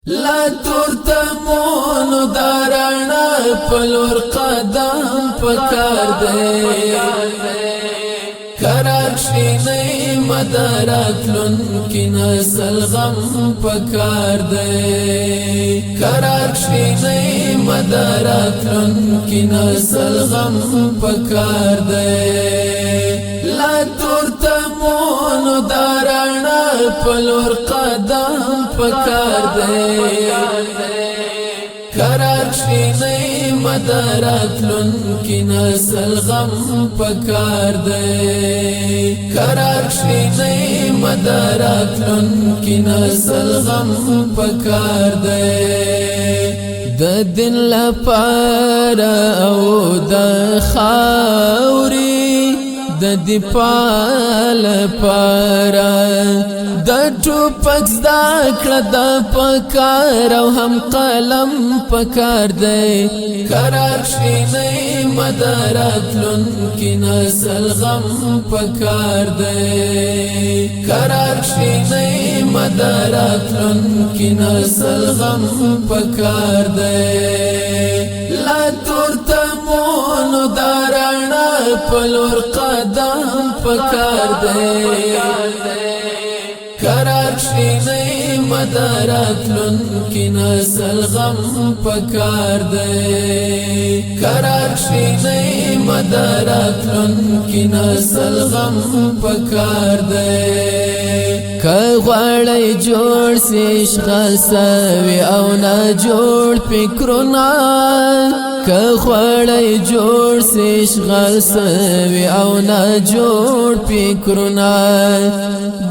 لا تورتمونو دارانا پلور قدم پکار دے قرار شینی مدارات لن کی نسل غم پکار دے قرار شینی مدارات لن کی نسل غم پکار دے لا تورتمونو دارانا پلور قدم پکار دے قرار شینی مدارات لن کی نسل غم پکار دے قرار شینی مدارات لن کی نسل غم پکار دے د دین لپاره او د خاوري د دفاع لپاره د ټوپک زده کړه د پکار او هم قلم پکار دی قرار شینی مدارات لن کی نسل غم پکار دی قرار شینی مدارات لن کی نسل غم پکار دی لا تورتمونو دارانا پلور قدم پکار دے قرار شینی مدارات لن کی نسل غم پکار دے قرار شینی مدارات لن کی نسل غم پکار دے که غواړی جوړ سی شخصوی او نه جوړ فکرونه که غواړی جوړ سی شخصوی او نه جوړ فکرونه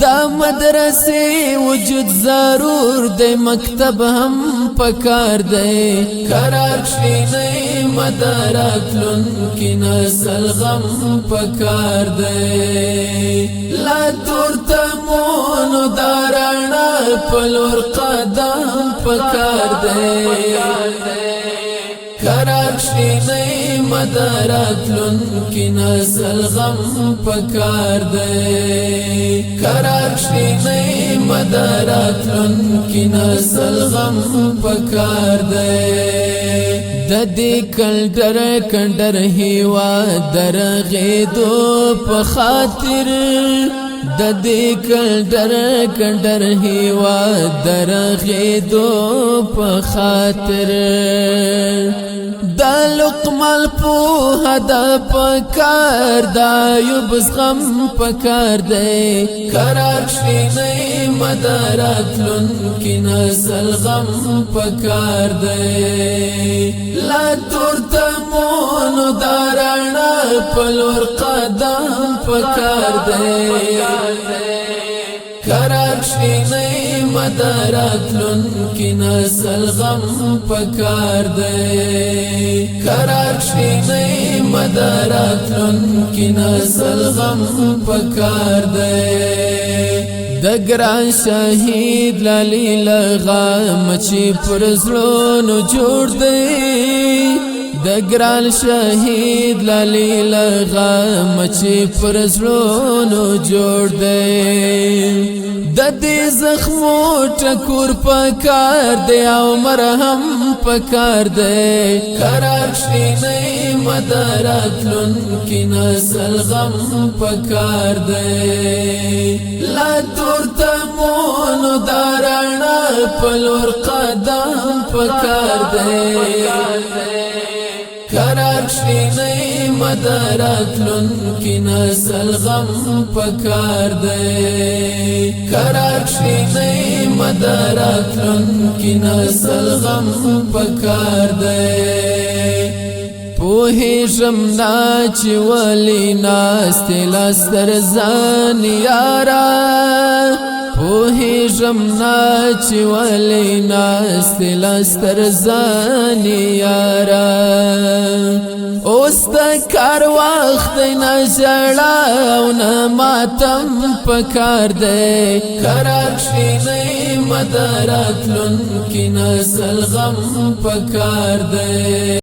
دا مدرسې وجود ضرور دی مکتب هم پکار دی قرار شینی مدارات لن کی نسل غم پکار دی لا تورتمونو دارانا پلور قدم پکار دی قرار شینی مدارات لن کی نسل غم پکار دے قرار شینی مدارات لن کی نسل غم پکار دے ددی کلڈر کنڈر ہیوا درغیدو پخاطر ددی کلڈر کنڈر ہیوا درغیدو پخاطر دا لقمل پوها دا پکار دا یوبس غم پکار دے قرار شینی مدارات لن کی نسل غم پکار دے لا تورتمونو دارانا پلور قدم پکار دے قرار شینی مدارات لن کی نسل غم پکار دے قرار شینی مدارات لن کی نسل غم پکار دے د ګران شهید لالی لغام چې پر زړونو جوړ دی د ګران شهید لالی لغام چې پر زړونو جوړ دی د دې زخمو ټکور پکار دی او مرهم پکار دی قرار شینی مدارات لن کی نسل غم پکار دی لا تورتمونو دارانا پلور قدم پکار دی قرار شینی مدارات لن کی نسل غم پکار دے قرار شینی مدارات لن کی نسل غم پکار دے پوهیږم نا چې ولی ناستې لاستر ځان یارا پوهیږم نا چې ولی ناستې لاستر ځان یارا اوس د کار وخت نه ژړا او نه ماتم پکار دی قرار شینی مدارات لن کی نسل غم پکار دی